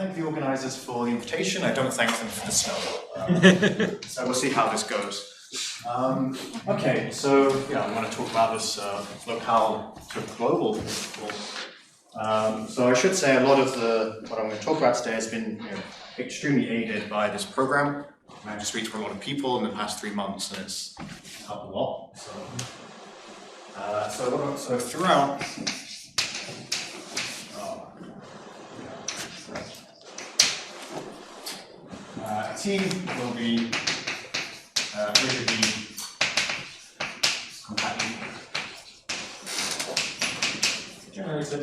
thank the organisers for the invitation. I don't thank them for the snow. So we'll see how this goes. Okay, so yeah, I want to talk about this locale to global principle. So I should say a lot of what I'm going to talk about today has been extremely aided by this program. I managed to speak to a lot of people in the past 3 months, and it's helped a lot. So throughout. T will be rigidly compactly generated.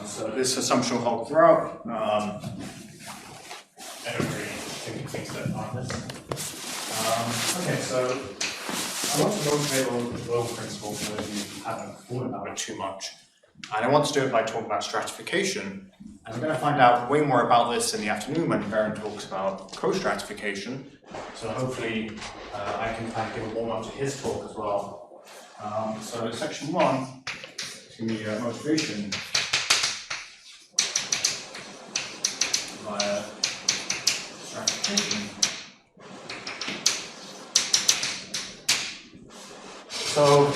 So this assumption will hold throughout. I don't really think it thinks that on this. Okay, so I want to motivate on the global principle for those of you who haven't thought about it too much. And I want to do it by talking about stratification. And we're going to find out way more about this in the afternoon when Baron talks about co-stratification. So hopefully I can kind of give a warm-up to his talk as well. So section 1 is going to be motivation via stratification. So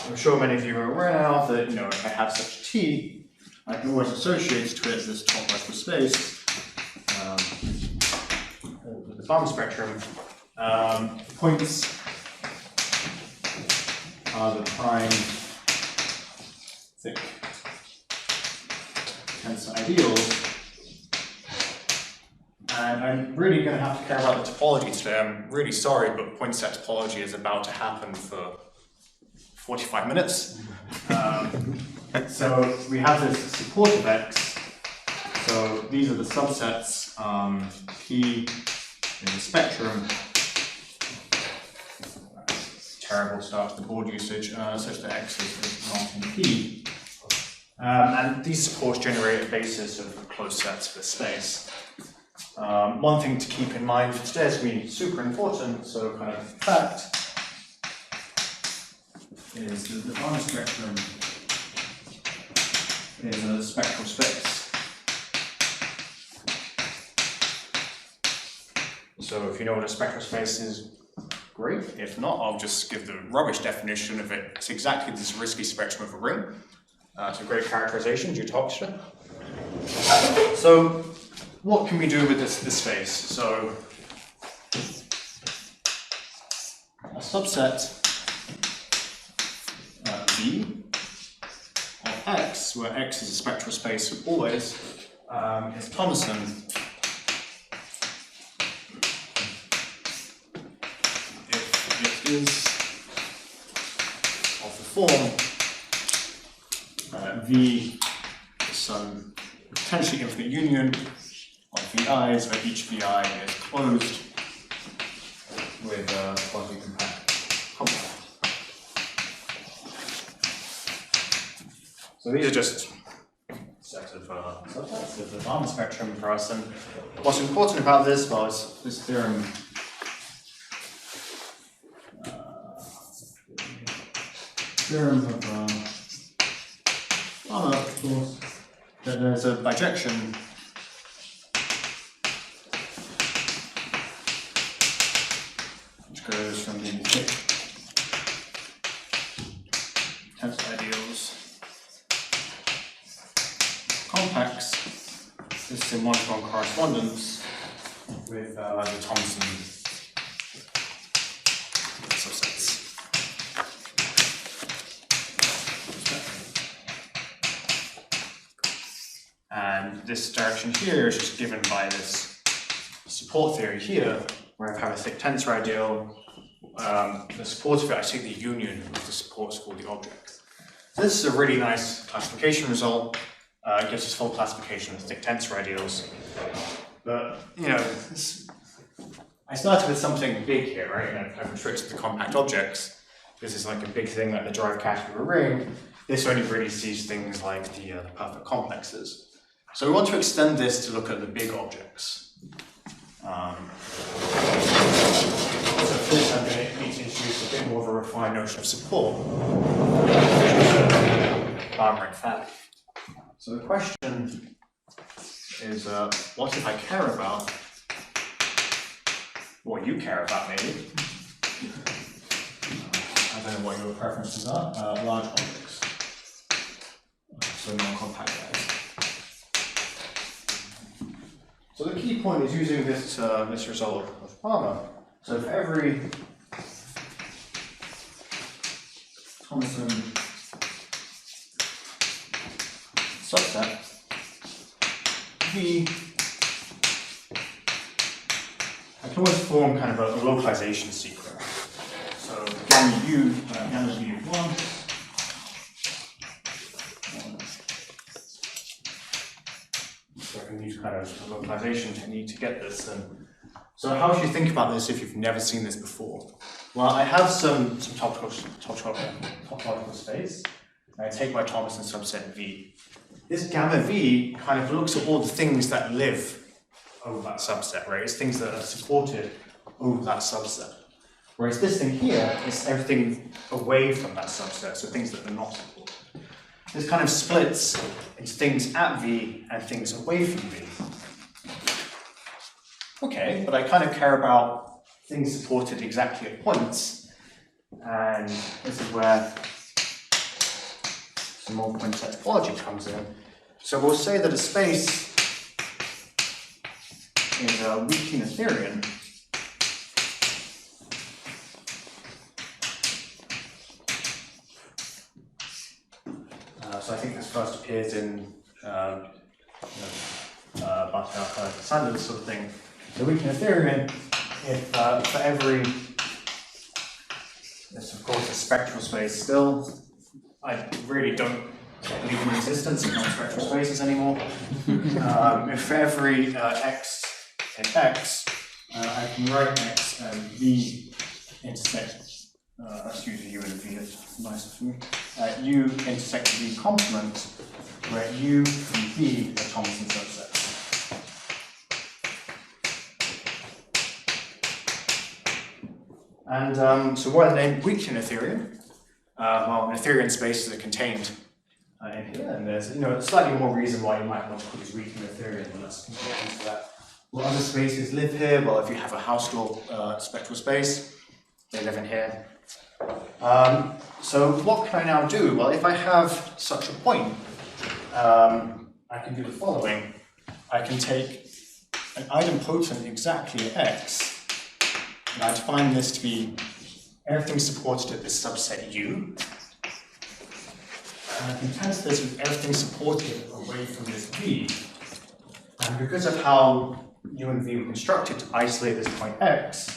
I'm sure many of you are aware now that if I have such T, I can always associate to it this topological space, the Balmer spectrum. Points are the prime thick tensor ideals. And I'm really going to have to care about the topology today. I'm really sorry, but point set topology is about to happen for 45 minutes. So we have this support of X. So these are the subsets P in the spectrum. Terrible start to the board usage, such that X is not in P. And these supports generate a basis of closed sets for space. One thing to keep in mind for today is going to be super important, so kind of fact is that the Balmer spectrum is a spectral space. So if you know what a spectral space is, great. If not, I'll just give the rubbish definition of it. It's exactly this risky spectrum of a ring. It's a great characterization due to Hofstadter. So what can we do with this space? So a subset V of X, where X is a spectral space always, is Thomson if it is of the form V is some potentially infinite union of VIs, where each VI is closed with a quasi-compact complex. So these are just a set of subsets of the Balmer spectrum for us. And what's important about this was this theorem. Theorem of Balmer, of course, that there's a bijection which goes from the thick tensor ideals complex. This is in one-to-one correspondence with the Thomson subsets. And this direction here is just given by this support theory here, where I have a thick tensor ideal. The support of it, I take the union of the supports for the object. So this is a really nice classification result. It gives us full classification of thick tensor ideals. But, I started with something big here, right? And I've restricted the compact objects. This is like a big thing like the derived category of a ring. This only really sees things like the perfect complexes. So we want to extend this to look at the big objects. So first I'm going to need to introduce introduce a bit more of a refined notion of support. Barmer and Fabi. So the question is, what if I care about what you care about, maybe? I don't know what your preferences are. Large objects, so non-compact guys. So the key point is using this this result of Balmer. So for every Thompson subset, V, I can always form kind of a localization sequence. So gamma U, gamma U1. So I can use kind of a localization technique to get this. And so how should you think about this if you've never seen this before? Well, I have some topological space, and I take my Thompson subset V. This gamma V kind of looks at all the things that live over that subset, right? It's things that are supported over that subset. Whereas this thing here is everything away from that subset, so things that are not supported. This kind of splits into things at V and things away from V. Okay, but I kind of care about things supported exactly at points, and this is where some more point set topology comes in. So we'll say that a space is a weak Noetherian so I think this first appears in Barthel-Heard-Sanders sort of thing. So weak Noetherian, if for every, this of course is spectral space still. I really don't believe in the existence of non-spectral spaces anymore. If for every x in x, I can write x and v intersect, let's use u and v, it's nicer for me. U intersect v complement, where u and v are Thompson subsets. And so what are named weak Noetherian? Well, Noetherian spaces are contained in here, and there's slightly more reason why you might want to put these weak Noetherian, but let's get into that. What other spaces live here? Well, if you have a Hausdorff spectral space, they live in here. So what can I now do? Well, if I have such a point, I can do the following. I can take an idempotent exactly at x, and I define this to be everything supported at this subset U. And I can test this with everything supported away from this V. And because of how U and V were constructed to isolate this point X,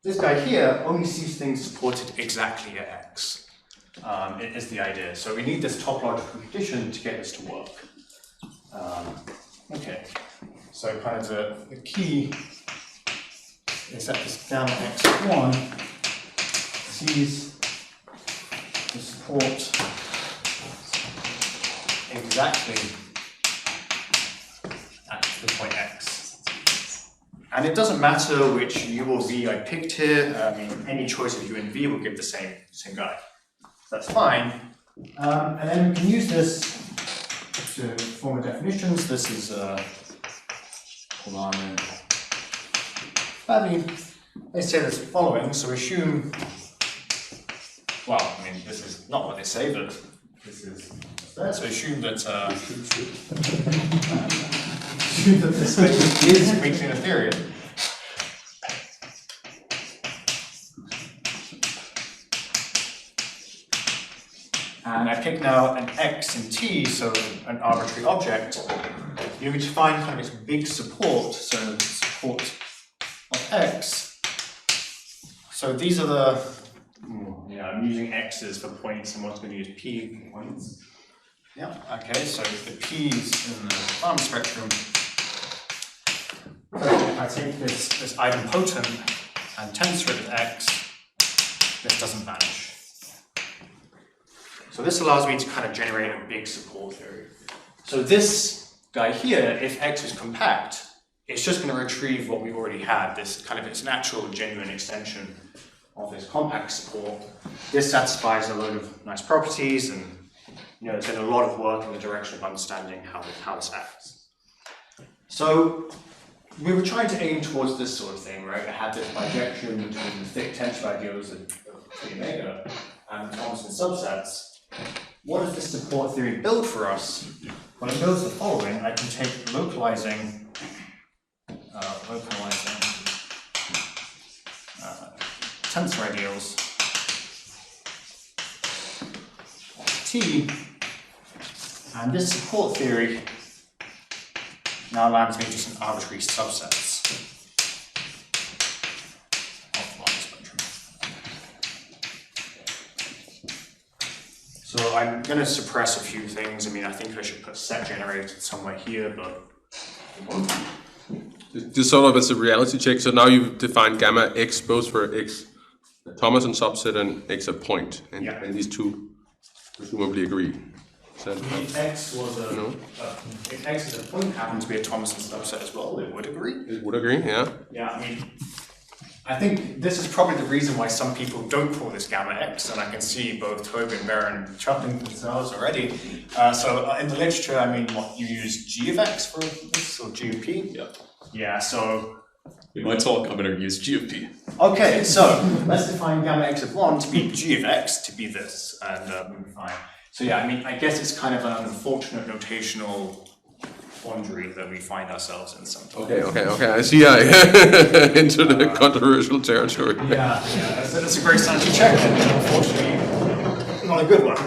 this guy here only sees things supported exactly at X, is the idea. So we need this topological condition to get this to work. Okay, so kind of the key is that this gamma x1 sees the support exactly at the point x. And it doesn't matter which u or v I picked here. I mean, any choice of u and v will give the same guy. That's fine. And then we can use this to form definitions. This is Balmer and Fabi. They say the following. So assume, well, I mean, this is not what they say, but this is there. So assume that this space is weakly Noetherian. And I pick now an x and t, so an arbitrary object. You need to find kind of its big support, so the support of x. So these are the, I'm using x's for points, and what's going to use p for points. Yeah, okay, so the p's in the Balmer spectrum. If I take this idempotent and tensor it at x, this doesn't vanish. So this allows me to kind of generate a big support theory. So this guy here, if x is compact, it's just going to retrieve what we already had. This kind of, it's an actual genuine extension of this compact support. This satisfies a load of nice properties, and there's been a lot of work in the direction of understanding how this acts. So we were trying to aim towards this sort of thing, right? I had this bijection between the thick tensor ideals of 3 omega and the Thompson subsets. What does this support theory build for us? Well, it builds the following. I can take localizing tensor ideals of T, and this support theory now lands me just in arbitrary subsets of the line spectrum. So I'm going to suppress a few things. I mean, I think I should put set generated somewhere here, but it won't. Just sort of as a reality check, so now you've defined gamma x both for x Thomason subset and x a point, and, Yeah. and these two presumably agree. Is that If X was a, No. if X is a point happened to be a Thomason subset as well, it would agree. It would agree, yeah. Yeah, I mean, I think this is probably the reason why some people don't call this gamma X, and I can see both Toby and Baron chuckling themselves already. So in the literature, I mean, what, you use G of X for this, or G of P? Yeah. Yeah, so... In my talk, I'm going to use G of P. Okay, so let's define gamma X of 1 to be G of X to be this, and we'll be fine. So yeah, I mean, I guess it's kind of an unfortunate notational quandary that we find ourselves in sometimes. Okay, I see I into the controversial territory. Yeah, that's a great sanity check, and unfortunately, not a good one.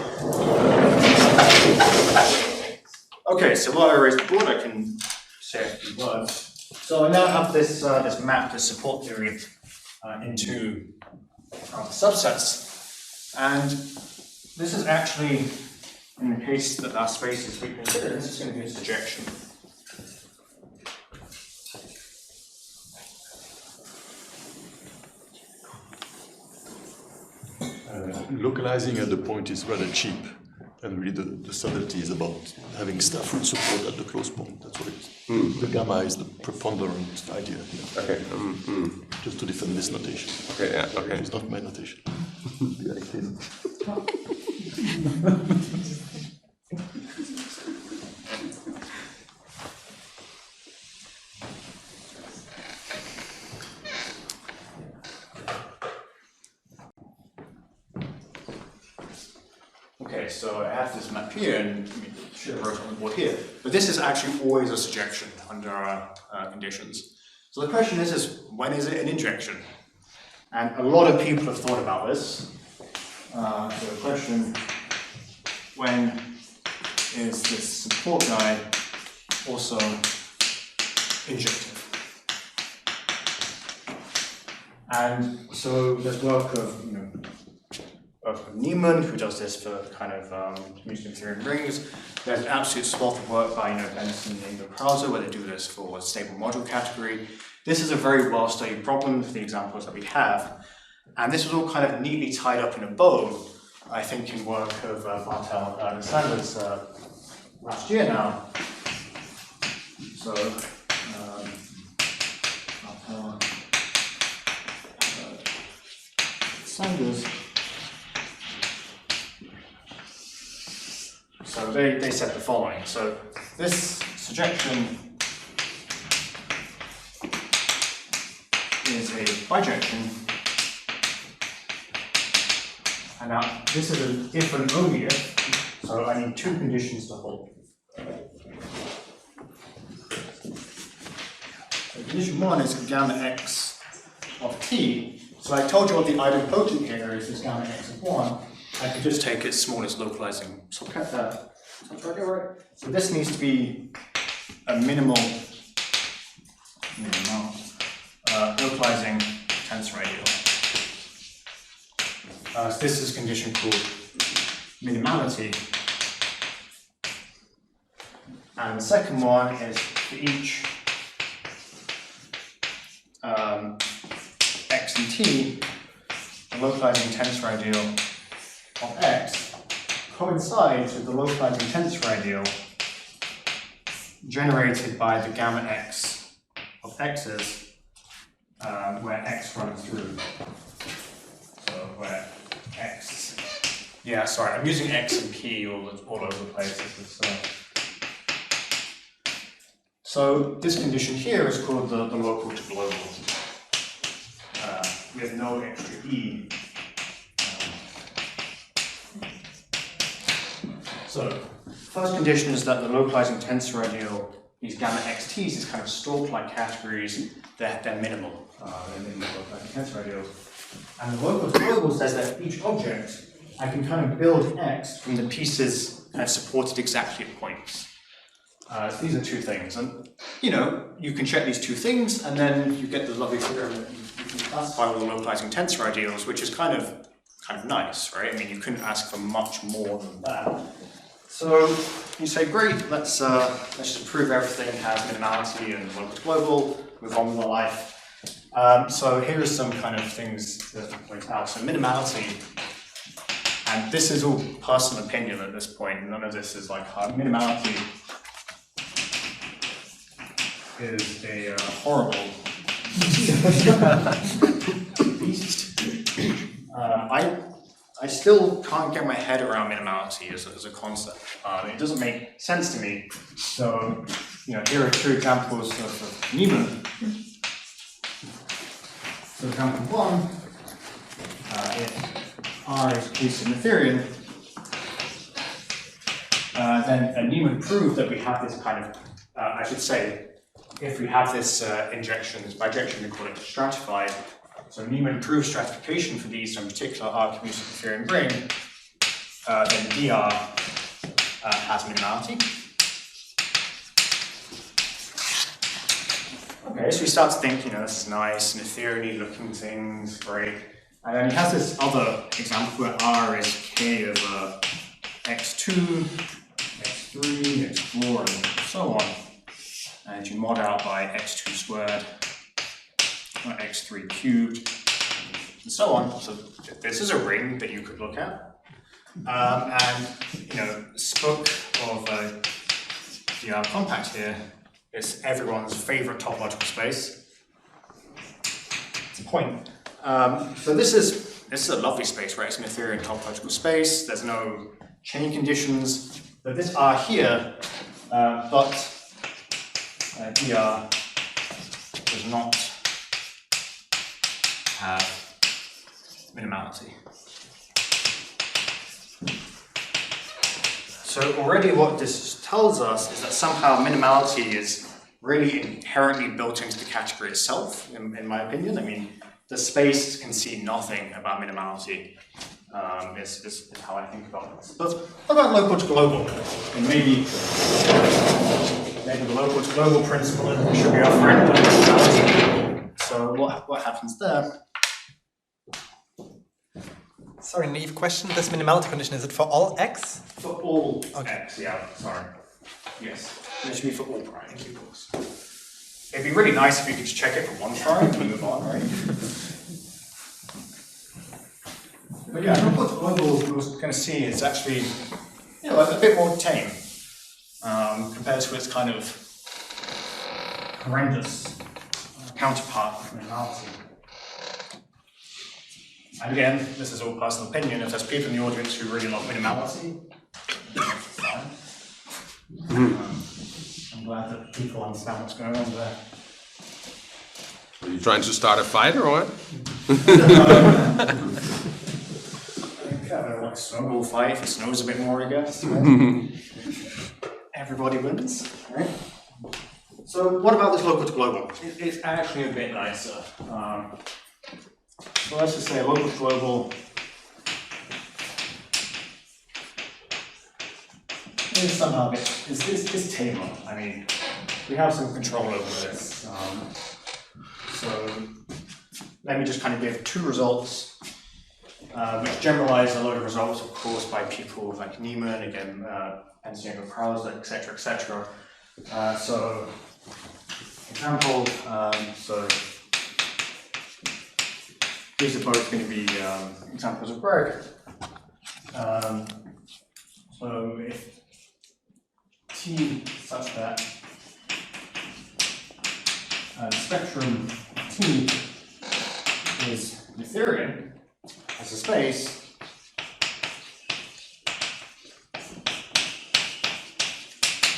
Okay, so while I raise the board, I can say a few words. So I now have this this map, this support theory, into subsets, and this is actually, in the case that our spaces we consider, this is going to be a surjection. Localizing at the point is rather cheap, and really the subtlety is about having Stafford support at the close point. That's what it is. The gamma is the preponderant idea here. Okay. Just to defend this notation. Okay, yeah, okay. It's not my notation. Yeah, it is. Okay, so I have this map here, and I mean, should have wrote on the board here, but this is actually always a surjection under our conditions. So the question is when is it an injection? And a lot of people have thought about this. So the question, when is this support guy also injective? And so there's work of, of Neiman, who does this for kind of commutative theory of rings. There's an absolute swath of work by Benson-Iyengar-Krause, where they do this for stable module category. This is a very well-studied problem for the examples that we have. And this was all kind of neatly tied up in a bow, I think, in work of Barthel-Heard-Sanders last year now. So, Barthel-Heard-Sanders. So they said the following. So this surjection is a bijection, and now this is an if and only if, so I need two conditions to hold. So condition one is gamma x of t. So I told you what the idempotent here is this gamma x of 1. I can just take its smallest localizing subset. Right? So this needs to be a minimal localizing tensor ideal. So this is a condition called minimality. And the second one is for each x and t, the localizing tensor ideal of x coincides with the localizing tensor ideal generated by the gamma x of x's where x runs through. So where x, yeah, sorry, I'm using x and p all over the place. So this condition here is called the local to global, with no extra e. So first condition is that the localizing tensor ideal, these gamma xt's, these kind of stalk-like categories, they're minimal. They're minimal localizing tensor ideals. And the local to global says that each object, I can kind of build x from the pieces kind of supported exactly at points. These are two things, and you can check these two things, and then you get the lovely theorem that you can classify all the localizing tensor ideals, which is kind of nice, right? I mean, you couldn't ask for much more than that. So you say, great, let's just prove everything has minimality and local to global, move on with our life. So here are some kind of things to point out. So minimality, and this is all personal opinion at this point. None of this is like hard. Minimality is a horrible beast. I still can't get my head around minimality as a concept. It doesn't make sense to me. So, here are two examples of Niemann. So example one, if R is K-Noetherian, then Niemann proved that we have this kind of, I should say, if we have this injection, this bijection, we call it stratified. So Niemann proved stratification for these, in particular R-K-Noetherian ring, then dr has minimality. Okay, so we start to think, this is nice, Noetherian looking things, great. And then he has this other example where R is K over x2, x3, x4, and so on. And you mod out by x2 squared, or x3 cubed, and so on. So this is a ring that you could look at. And, spoke of the compact here. It's everyone's favorite topological space. It's a point. So this is a lovely space, right? It's an Noetherian topological space. There's no chain conditions. But this R here, but dr does not have minimality. So already what this tells us is that somehow minimality is really inherently built into the category itself, in my opinion. I mean, the space can see nothing about minimality, is how I think about this. But what about local to global? And maybe the local to global principle should be our friend on minimality. So what happens there? Sorry, naive question. This minimality condition, is it for all x? For all Okay. x, yeah, sorry. Yes, it should be for all primes, of course. It'd be really nice if you could just check it for one prime and move on, right? But yeah, local to global, we're going to see it's actually, a bit more tame compared to its kind of horrendous counterpart of minimality. And again, this is all personal opinion. If there's people in the audience who really love minimality, that's fine. I'm glad that people understand what's going on there. Are you trying to start a fight or what? I think like a snowball fight, if it snows a bit more, I guess. Right? Everybody wins, right? So what about this local to global? It's actually a bit nicer. So let's just say local to global is somehow a bit, is tamer. I mean, we have some control over this. So let me just kind of give two results, which generalize a load of results, of course, by people like Niemann, again, Benson-Iyengar-Krause, etc., etc. So, example, so these are both going to be examples of Berg. So if T such that spectrum T is Eutherian as a space,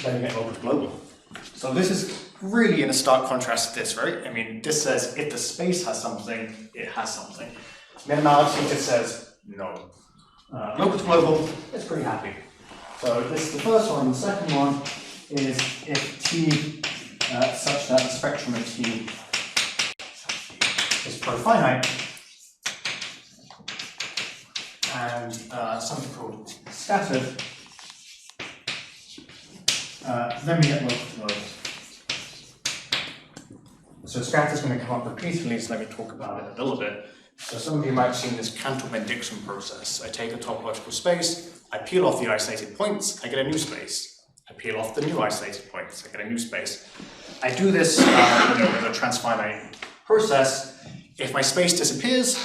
then you get LocalGlobal. So this is really in a stark contrast to this, right? I mean, this says if the space has something, it has something. Minimality just says no. LocalGlobal is pretty happy. So this is the first one. The second one is if T such that the spectrum of T is profinite, and something called scattered, then we get LocalGlobal. So scatter is going to come up repeatedly, so let me talk about it a little bit. So some of you might have seen this Cantor-Bendiction process. I take a topological space, I peel off the isolated points, I get a new space. I peel off the new isolated points, I get a new space. I do this with a transfinite process. If my space disappears,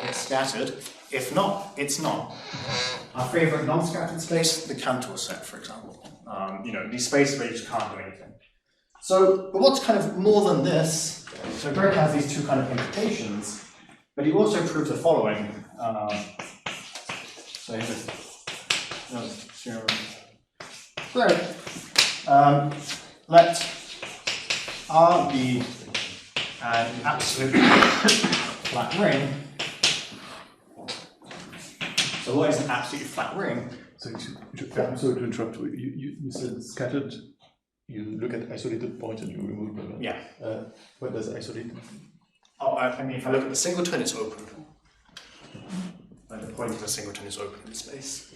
it's scattered. If not, it's not. Our favorite non-scattered space, the Cantor set, for example. These spaces where you just can't do anything. So, but what's kind of more than this? So Greg has these two kind of implications, but he also proves the following. So here's Greg, let R be an absolute flat ring. So what is an absolute flat ring? So I'm sorry to interrupt. You said scattered. You look at isolated point and you remove them. Yeah. What does isolated? Oh, I mean, if I look at the singleton, it's open. And the point of the singleton is open in space.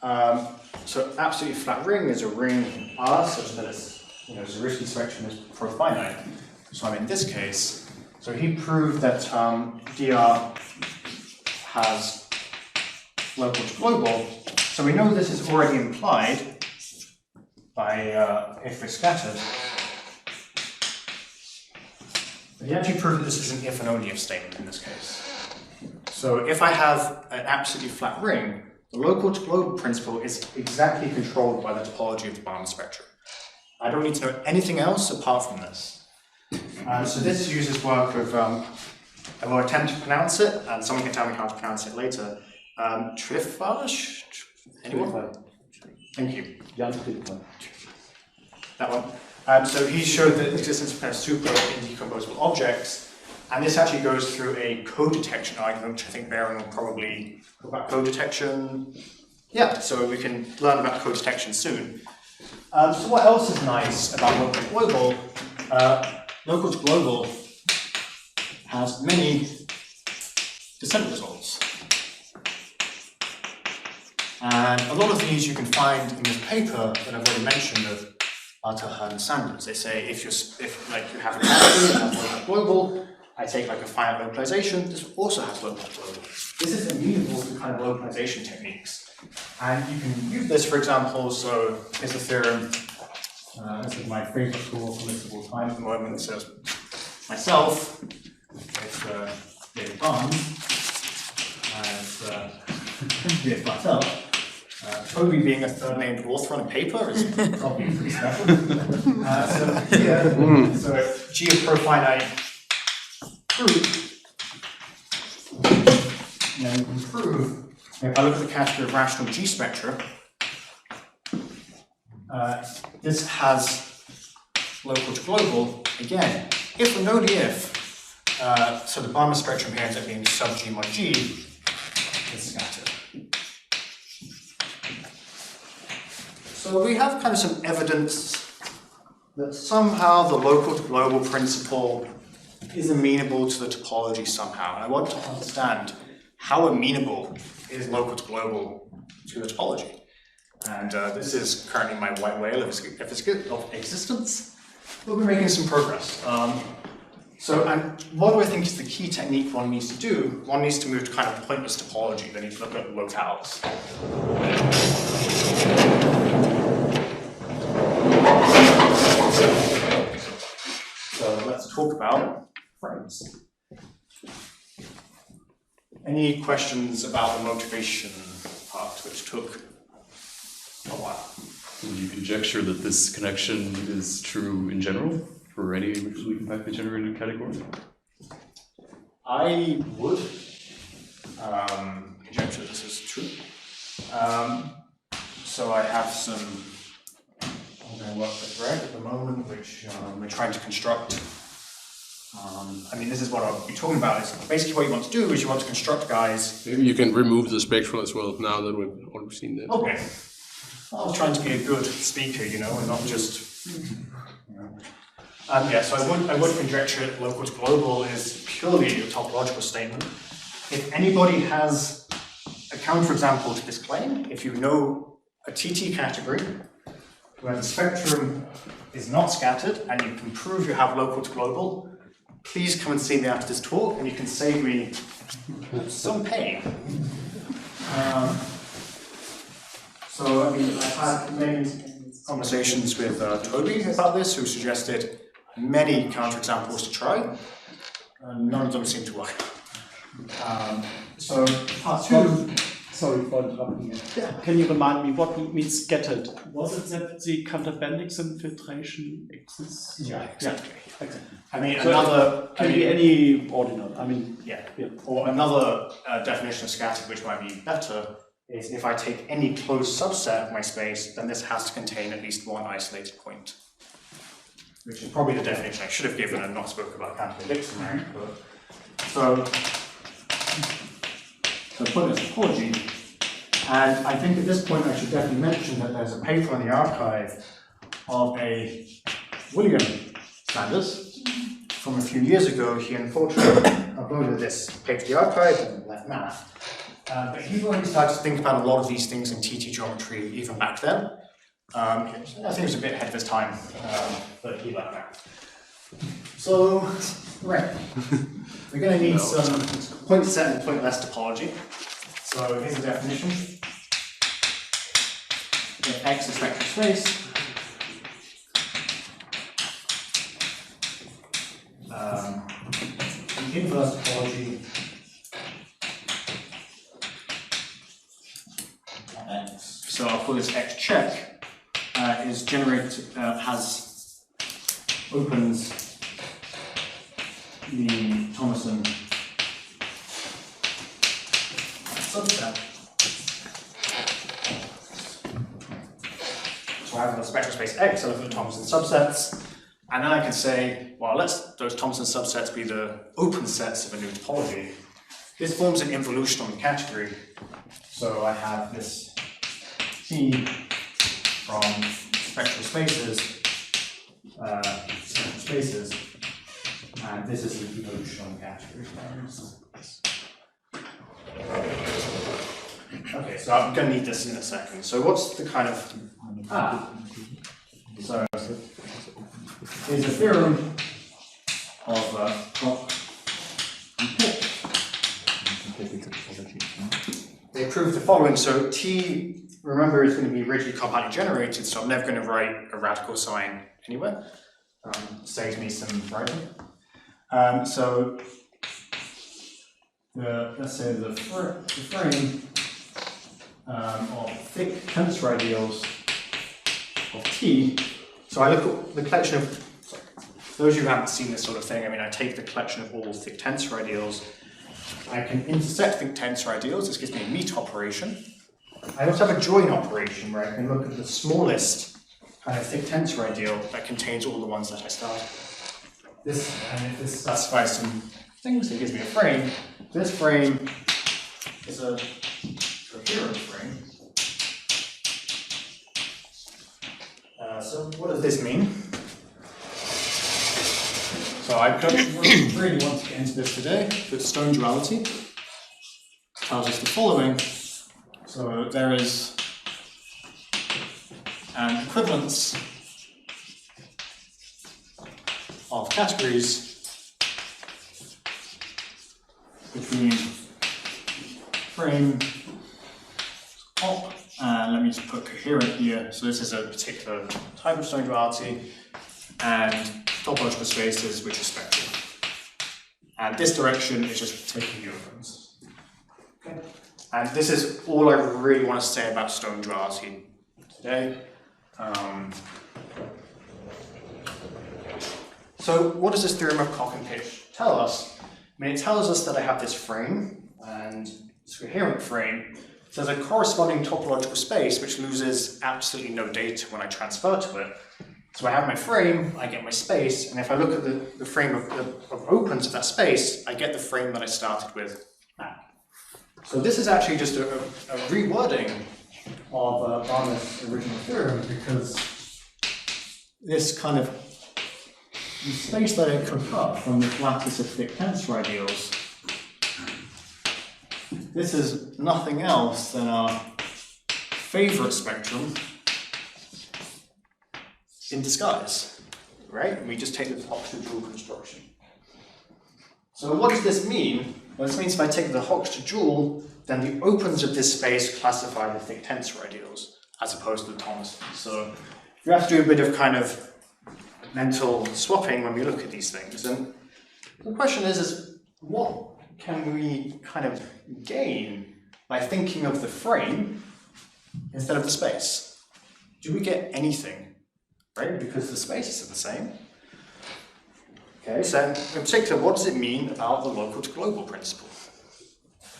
So absolutely flat ring is a ring R such that its Zariski spectrum is profinite. So I'm in this case. So he proved that dr has LocalGlobal. So we know this is already implied by if we're scattered. But he actually proved that this is an if and only if statement in this case. So if I have an absolutely flat ring, the LocalGlobal principle is exactly controlled by the topology of the Balmer spectrum. I don't need to know anything else apart from this. So this uses work of, I will attempt to pronounce it, and someone can tell me how to pronounce it later. Trifage? Anyone? Thank you. That one. So he showed the existence of kind of super indecomposable objects, and this actually goes through a code detection argument, which I think Baron will probably talk about code detection. Yeah, so we can learn about code detection soon. So what else is nice about LocalGlobal? LocalGlobal has many descent results. And a lot of these you can find in this paper that I've already mentioned of Barthel-Heard-Sanders. They say if you have a category that has LocalGlobal, I take like a finite localization, this also has LocalGlobal. This is amenable to kind of localization techniques. And you can use this, for example, so here's a theorem. This is my favorite tool for list of all time at the moment. So myself, it's David Barnes, and David Bartel. Toby being a third named author on a paper is probably pretty special. So here, so G of profinite group, then we can prove, if I look at the category of rational G spectra, this has LocalGlobal again. If and only if, so the Balmer spectrum here ends up being sub G mod G, is scattered. So we have kind of some evidence that somehow the LocalGlobal principle is amenable to the topology somehow. And I want to understand how amenable is LocalGlobal to the topology. And this is currently my white whale of existence. We'll be making some progress. And what do I think is the key technique one needs to do? One needs to move to kind of pointless topology. They need to look at locales. So let's talk about frames. Any questions about the motivation part, which took a while? Would you conjecture that this connection is true in general? for any recursively compactly generated category? I would conjecture this is true. So I have some I'm going to work with Greg at the moment, which we're trying to construct. I mean, this is what I'll be talking about. Is basically what you want to do is you want to construct guys. Maybe you can remove the spectral as well now that we've already seen this. Okay. I was trying to be a good speaker, you know, and not just. You know. Yeah, so I would conjecture that local to global is purely a topological statement. If anybody has a counterexample to this claim, if you know a TT category where the spectrum is not scattered and you can prove you have local to global, please come and see me after this talk and you can save me some pain. So, I mean, I've had many conversations with Toby about this, who suggested many counterexamples to try, and none of them seem to work. So, part two. Sorry for interrupting you. Yeah. Can you remind me what means scattered? Was it that the counterbanding infiltration exists? Yeah, exactly. Yeah, exactly. I mean, So another. Can be any ordinal. I mean, yeah. yeah. Or another definition of scattered, which might be better, is if I take any closed subset of my space, then this has to contain at least one isolated point. Which is probably the definition I should have given and not spoke about Cantor-Dixon, right? So point is topology, and I think at this point I should definitely mention that there's a paper in the archive of a William-Sanders from a few years ago. He unfortunately uploaded this paper to the archive and left math. But he already started to think about a lot of these things in TT geometry even back then. I think it was a bit ahead of his time, but he left math. So, right. We're going to need some point set and point less topology. So here's the definition. If X is vector space, the inverse topology X. So I'll call this X check is generated opens the Thomason subset. So I have a spectral space X, I look at the Thomason subsets, and then I can say, well, let's those Thomason subsets be the open sets of a new topology. This forms an involution on the category. So I have this T from spectral spaces, and this is the evolution on the category. Okay, so I'm going to need this in a second. So what's the kind of so here's a theorem of Koch and Pick. They prove the following. So T, remember, is going to be rigidly compactly generated, so I'm never going to write a radical sign anywhere. Saves me some writing. So let's say the frame of thick tensor ideals of T. So I look at the collection of, those of you who haven't seen this sort of thing, I mean, I take the collection of all thick tensor ideals. I can intersect thick tensor ideals. This gives me a meet operation. I also have a join operation where I can look at the smallest kind of thick tensor ideal that contains all the ones that I start. This, and if this specifies some things, it gives me a frame. This frame is a coherent frame. So what does this mean? So I don't really want to get into this today, but stone duality tells us the following. So there is an equivalence of categories between frame op, and let me just put coherent here. So this is a particular type of stone duality, and topological spaces, which is spectral. And this direction is just taking the openings. Okay. And this is all I really want to say about stone duality today. So what does this theorem of cock and pitch tell us? I mean, it tells us that I have this frame, and this coherent frame. So there's a corresponding topological space which loses absolutely no data when I transfer to it. So I have my frame, I get my space, and if I look at the frame of opens of that space, I get the frame that I started with back. So this is actually just a rewording of Barmer's original theorem, because this kind of the space that I could cut from this lattice of thick tensor ideals, this is nothing else than our favorite spectrum in disguise, right? We just take the Hochschild construction. So what does this mean? Well, this means if I take the Hochschild, then the opens of this space classify the thick tensor ideals, as opposed to the Thomas. So you have to do a bit of kind of mental swapping when we look at these things. And the question is what can we kind of gain by thinking of the frame instead of the space? Do we get anything, right? Because the spaces are the same. Okay, so in particular, what does it mean about the local to global principle?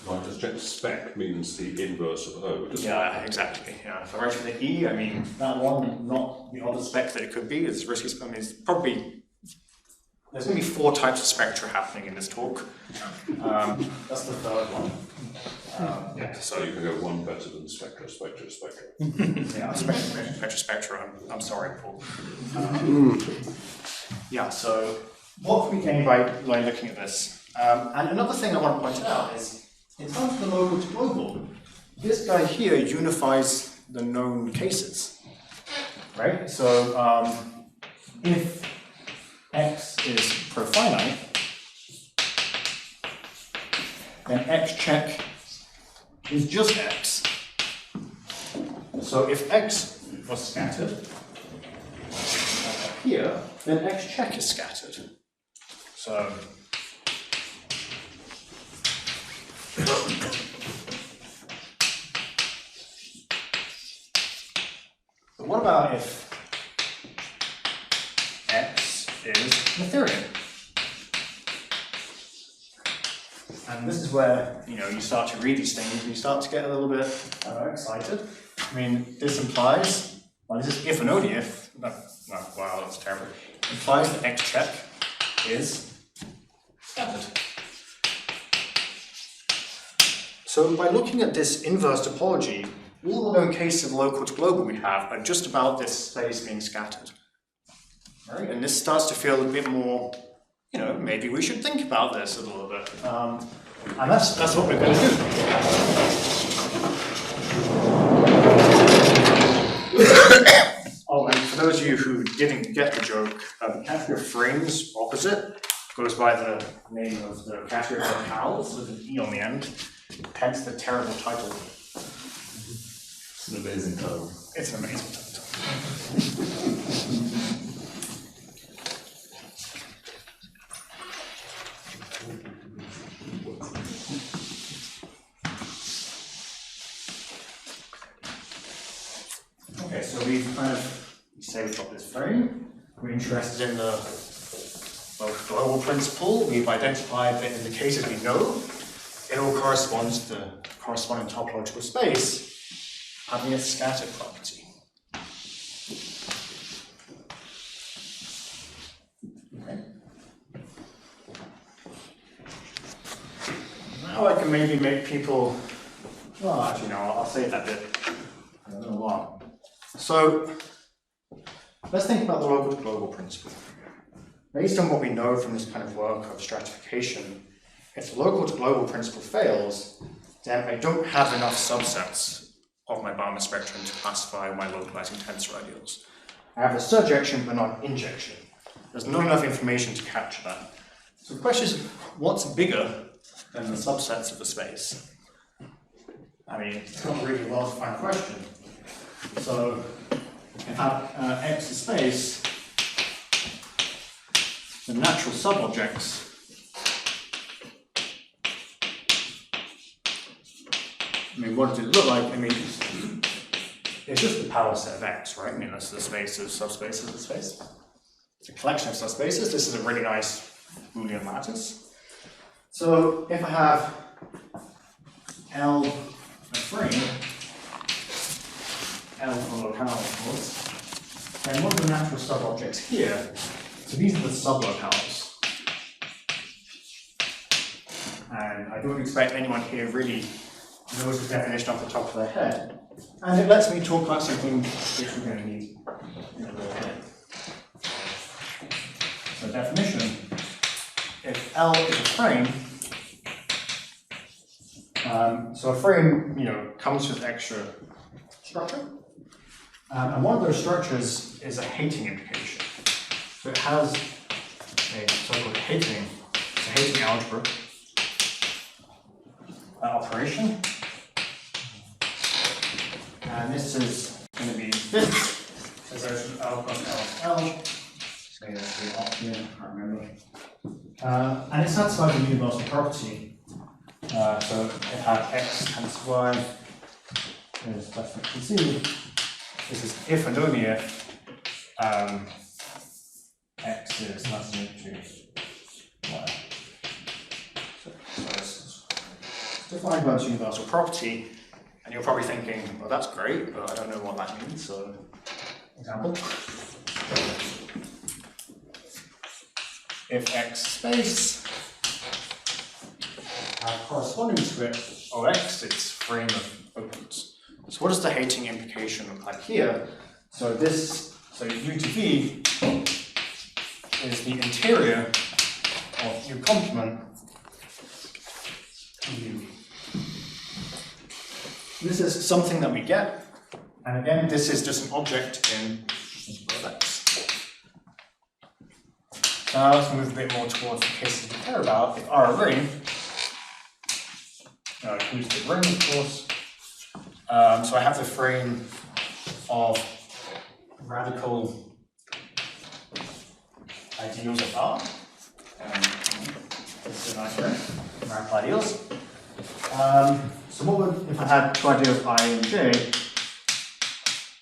Well, just check spec means the inverse of O, doesn't it? Yeah, exactly. Yeah, if I write with the E, I mean, that one, not the other spec that it could be, it's risky. I mean, it's probably, there's going to be 4 types of spectra happening in this talk. That's the third one. Yeah, So you can go one better than spectra. yeah, spectra. I'm sorry, Paul. Yeah, so what can we gain by looking at this? And another thing I want to point out is, in terms of the local to global, this guy here unifies the known cases, right? So if x is profinite, then x check is just x. So if x was scattered up here, then x check is scattered. So but what about if x is Noetherian? And this is where, you know, you start to read these things and you start to get a little bit excited. I mean, this implies, well, this is if and only if, no, wow, that's terrible. It implies that x check is scattered. So by looking at this inverse topology, all the known cases of local to global we have are just about this space being scattered. Right? And this starts to feel a bit more, you know, maybe we should think about this a little bit. And that's what we're going to do. Oh, and for those of you who didn't get the joke, the category of frames opposite goes by the name of the category of Balchin with an E on the end. Hence the terrible title. It's an amazing title. It's an amazing title. Okay, so we've kind of, say we've got this frame. We're interested in the global principle. We've identified that in the cases we know, it all corresponds to the corresponding topological space having a scattered property. Okay. Now I can maybe make people, well, actually no, I'll save that bit. I don't know why. So let's think about the local to global principle. Based on what we know from this kind of work of stratification, if the local to global principle fails, then I don't have enough subsets of my Balmer spectrum to classify my localizing tensor ideals. I have a surjection but not injection. There's not enough information to capture that. So the question is, what's bigger than the subsets of the space? I mean, it's not really a well-defined question. So if I have X is space, the natural subobjects I mean, what does it look like? I mean, it's just the power set of X, right? I mean, that's the space of subspaces of space. It's a collection of subspaces. This is a really nice Boolean lattice. So if I have L a frame, L for locale, of course, then what are the natural sub-objects here? So these are the sublocals. And I don't expect anyone here really knows the definition off the top of their head. And it lets me talk about something which we're going to need in a little bit. So definition, if L is a frame, so a frame, comes with extra structure. And one of those structures is a hating implication. So it has a so-called hating algebra operation. And this is going to be this. So there's L plus L. Say that's the op here, I can't remember. And it satisfies the universal property. So it has x times y is less than c. This is if and only if x is less than equal to y. So it's defined by its universal property, and you're probably thinking, well, that's great, but I don't know what that means. So, example, if x space corresponding to it, OX, its frame of opens. So what does the hating implication look like here? So U to V is the interior of U complement U. This is something that we get, and again, this is just an object in X. Now let's move a bit more towards the cases we care about. If R a ring, includes the ring, of course. So I have the frame of radical ideals of R. This is a nice ring, radical ideals. So what would, if I had two ideals I and J,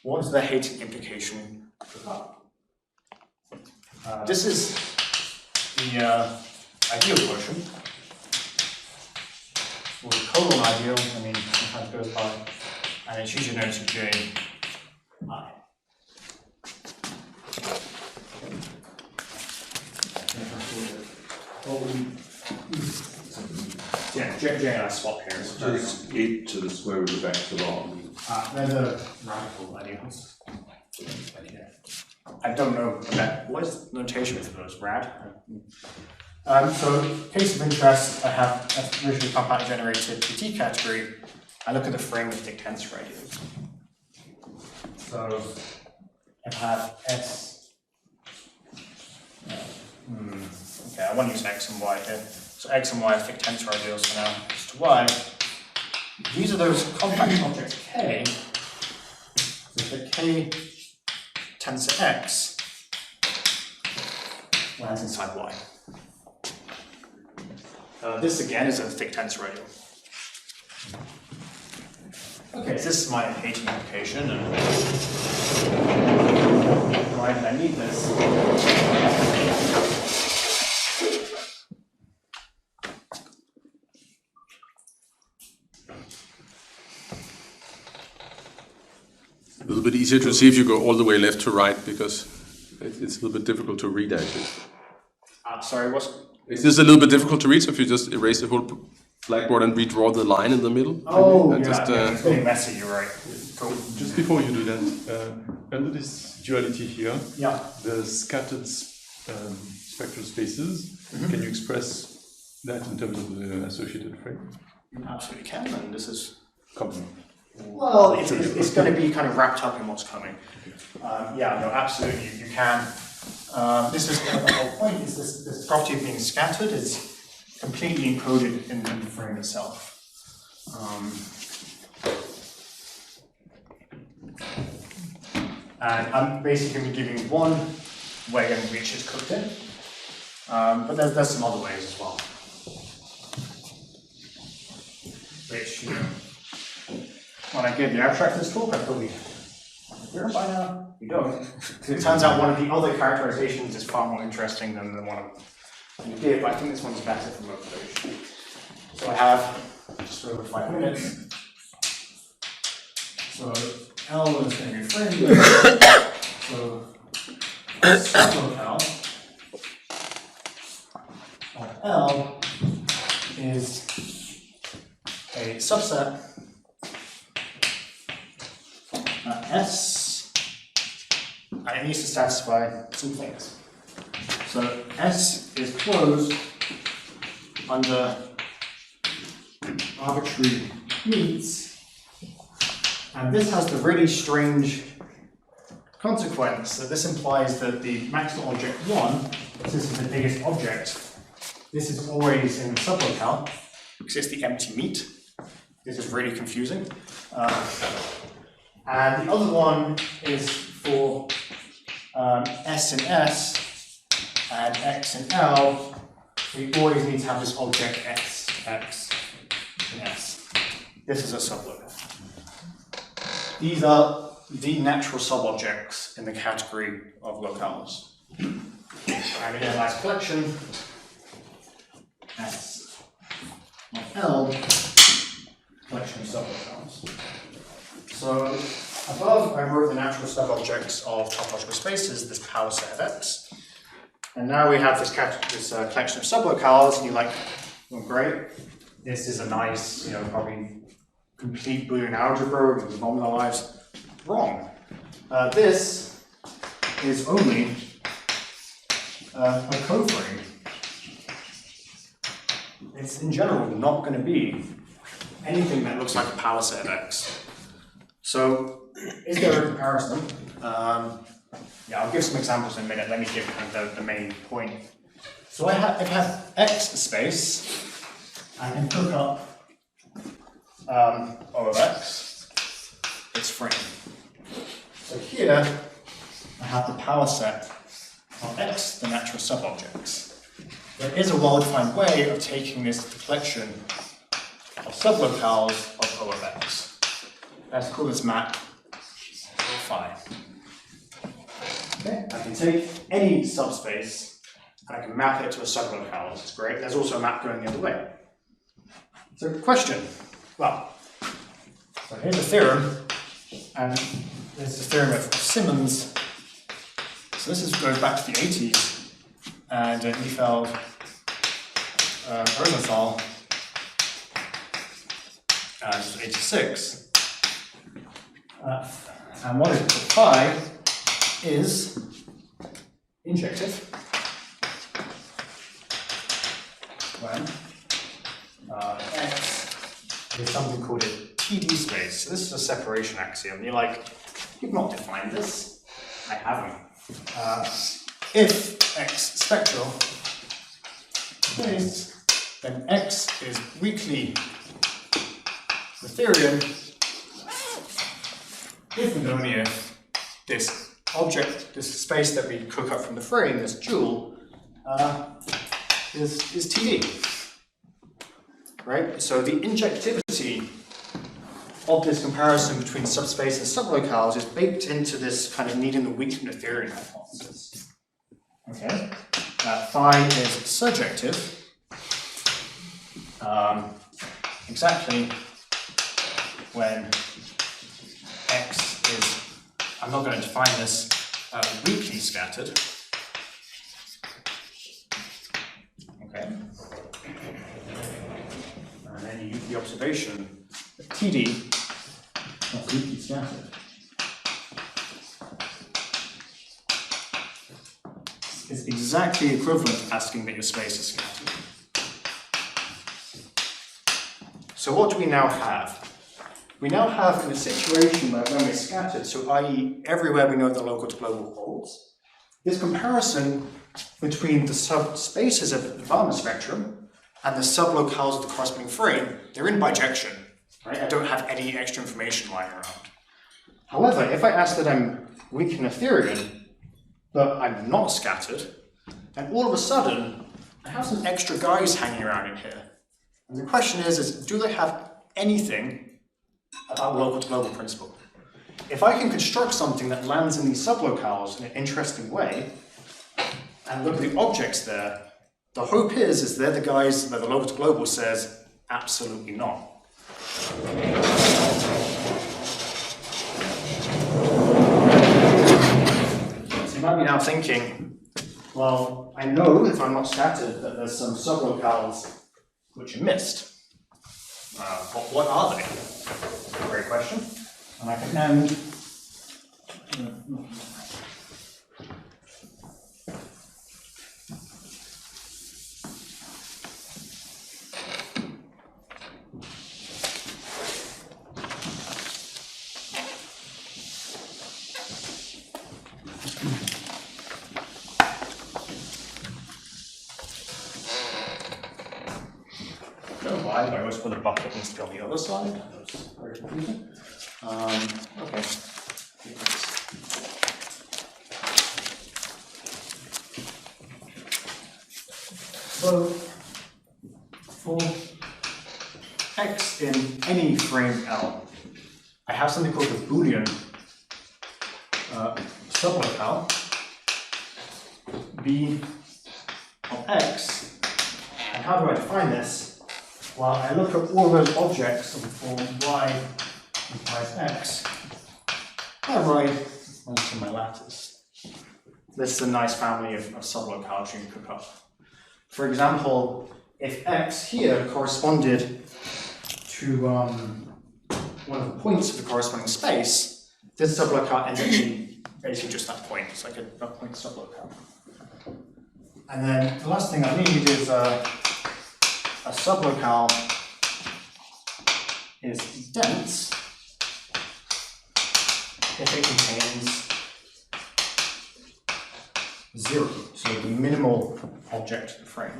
what is the hating implication for that? This is the ideal quotient. Or the colon ideal, sometimes goes by, and it's usually known to J I. Yeah, J and I swap here. Just e to the square root of x of r. They're the radical ideals. I don't know what is the notation for those, rad? So, case of interest, I have a originally compact generated PT category. I look at the frame of thick tensor ideals. So, if I have S, okay, I want to use X and Y here. So X and Y are thick tensor ideals for now, X to Y. These are those compact objects K. So the K tensor X lands inside Y. This again is a thick tensor ideal. Okay, so this is my hating implication, and why did I need this? A little bit easier to see if you go all the way left to right, because it's a little bit difficult to read actually. Sorry, what's... It's just a little bit difficult to read, so if you just erase the whole blackboard and redraw the line in the middle. Oh, and yeah, it's getting messy, you're right. Cool. Just before you do that, under this duality here, Yeah. the scattered spectral spaces, can you express that in terms of the associated frame? You absolutely can, and this is... Complement. Well, it's going to be kind of wrapped up in what's coming. Yeah, no, absolutely, you can. This is the whole point, is this property of being scattered is completely encoded in the frame itself. And I'm basically going to be giving one way in which it's cooked in, but there's some other ways as well. Which, when I gave the abstract this talk, I probably clear by now. we don't. Because it turns out one of the other characterizations is far more interesting than the one you did, but I think this one's better for motivation. So I have just over 5 minutes. So L is going to be frame. So sublocal of L is a subset S, and it needs to satisfy some things. So S is closed under arbitrary meets, and this has the really strange consequence that this implies that the maximum object 1, this is the biggest object, this is always in the sublocal, because it's the empty meet. This is really confusing. And the other one is for S and S and X and L. We always need to have this object X, X, and S. This is a sublocal. These are the natural subobjects in the category of locales. And again, nice collection. S of L, collection of sublocales. So above I wrote the natural subobjects of topological spaces, this power set of X. And now we have this collection of sublocales, and you're like, well, great. This is a nice, probably complete Boolean algebra with nominalized. Wrong. This is only a coframe. It's in general not going to be anything that looks like a power set of X. So, is there a comparison? Yeah, I'll give some examples in a minute. Let me give kind of the main point. So if I have X space, I can hook up O of X, its frame. So here, I have the power set of X, the natural subobjects. There is a well-defined way of taking this collection of sublocales of O of X. Let's call this map phi. Okay, I can take any subspace and I can map it to a sublocale. This is great. There's also a map going the other way. So, question. Well, so here's a theorem, and there's the theorem of Simmons. So this goes back to the 80s, and Neufeld, Rosenthal, this is 86. And what is it? Phi is injective when X is something called a TD space. So this is a separation axiom. You're like, you've not defined this. I haven't. If X spectral space, then X is weakly Noetherian if and only if this object, this space that we cook up from the frame, this dual, is TD. Right? So the injectivity of this comparison between subspace and sublocales is baked into this kind of needing the weak Noetherian hypothesis. Okay? Phi is surjective. Exactly when X is, I'm not going to define this, weakly scattered. Okay. And then you use the observation that TD is weakly scattered. Is exactly equivalent to asking that your space is scattered. So what do we now have? We now have in a situation where when we're scattered, so i.e. everywhere we know the local to global holds, this comparison between the subspaces of the Balmer spectrum and the sublocales of the corresponding frame, they're in bijection, right? I don't have any extra information lying around. However, if I ask that I'm weak Noetherian, but I'm not scattered, then all of a sudden, I have some extra guys hanging around in here. And the question is do they have anything about local to global principle? if I can construct something that lands in these sublocales in an interesting way, and look at the objects there, the hope is they're the guys that the LocalGlobal says, absolutely not. So you might be now thinking, well, I know if I'm not scattered that there's some sublocales which are missed. But what are they? Great question. And I can end. I always put a bucket needs to be on the other side. That's very confusing. Okay. So for x in any frame L, I have something called the Boolean sublocale b of x. And how do I define this? Well, I look at all those objects of the form y implies x. I write most of my lattice. This is a nice family of sublocales you can cook up. For example, if x here corresponded to one of the points of the corresponding space, this sublocale ends up being basically just that point. It's like a point sublocale. And then the last thing I need is a sublocale is dense if it contains 0, so the minimal object of the frame.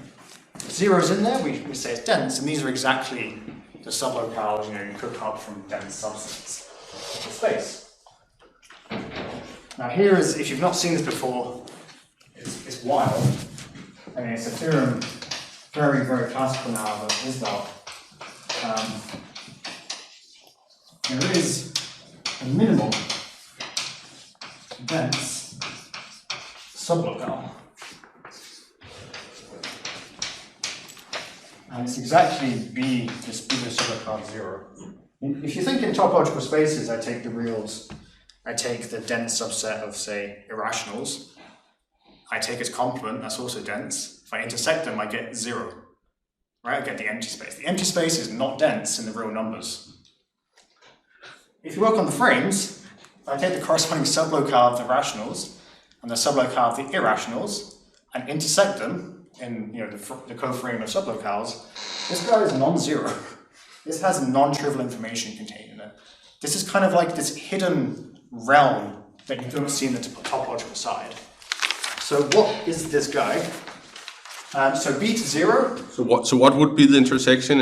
If 0 is in there, we say it's dense, and these are exactly the sublocales you cook up from dense subsets of the space. Now here is, if you've not seen this before, it's wild. I mean, it's a theorem, very, very classical now, but is that there is a minimal dense sublocale. And it's exactly B, this B the sublocale 0. If you think in topological spaces, I take the reals, I take the dense subset of, say, irrationals, I take its complement, that's also dense. If I intersect them, I get 0. Right? I get the empty space. The empty space is not dense in the real numbers. If you work on the frames, I take the corresponding sublocale of the rationals and the sublocale of the irrationals and intersect them in the coframe of sublocales. This guy is non-zero. This has non-trivial information contained in it. This is kind of like this hidden realm that you don't see in the topological side. So what is this guy? So b to 0. So what would be the intersection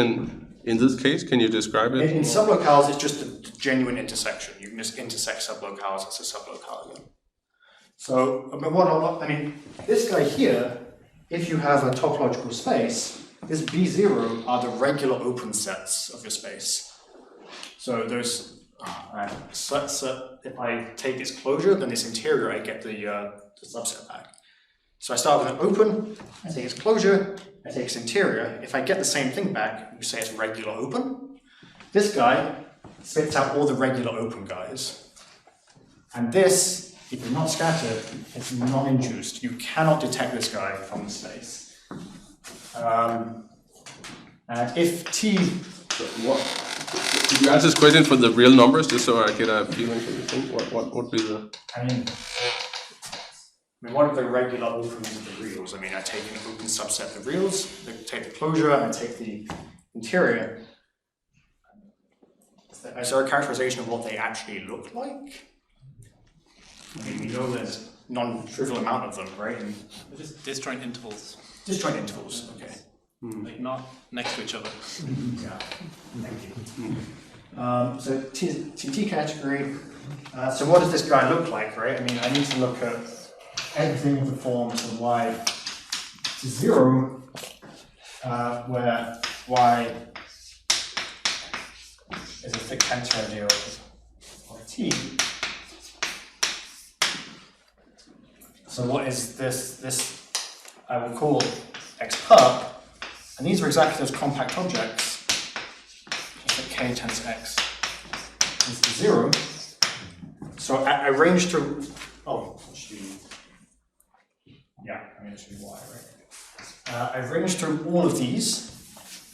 in this case? Can you describe it? In sublocales, it's just a genuine intersection. You can just intersect sublocales as a sublocale again. So, I mean, this guy here, if you have a topological space, this B0 are the regular open sets of your space. So those, if I take its closure, then this interior, I get the subset back. So I start with an open, I take its closure, I take its interior. If I get the same thing back, you say it's regular open. This guy spits out all the regular open guys. And this, if you're not scattered, it's non-induced. You cannot detect this guy from the space. And if T... Could you answer this question for the real numbers, just so I get a feeling for the thing? What would be the... I mean, one of the regular opens of the reals. I mean, I take an open subset of the reals, I take the closure, and I take the interior. Is there a characterization of what they actually look like? I mean, we know there's non-trivial amount of them, right? And Just disjoint intervals. disjoint intervals, okay. Like not next to each other. Yeah, thank you. So T category. So what does this guy look like, right? I mean, I need to look at everything of the form from y to 0, where y is a thick tensor idea of t. So what is this? This I will call x_perp, and these are exactly those compact objects. If k tends to x is to 0. So I range through. Oh, yeah, I mean it should be y, right? I've ranged through all of these.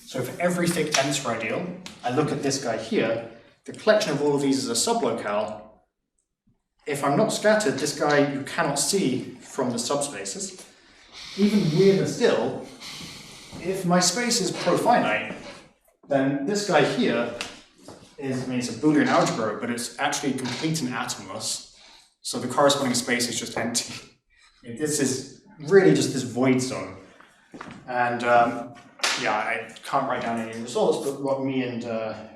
So for every thick tensor ideal, I look at this guy here. The collection of all of these is a sublocal. If I'm not scattered, this guy you cannot see from the subspaces. Even weirder still, if my space is profinite, then this guy here is, I mean, it's a Boolean algebra, but it's actually complete and atomless. So the corresponding space is just empty. This is really just this void zone. And yeah, I can't write down any results, but what me and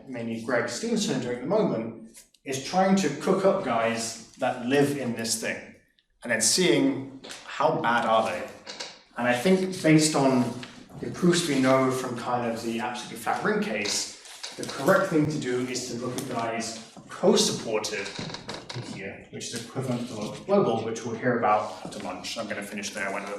mainly Greg Stevenson are doing at the moment is trying to cook up guys that live in this thing, and then seeing how bad are they. And I think based on the proofs we know from kind of the absolutely flat ring case, the correct thing to do is to look at guys co-supported here, which is equivalent to LocalGlobal, which we'll hear about after lunch. I'm going to finish there when I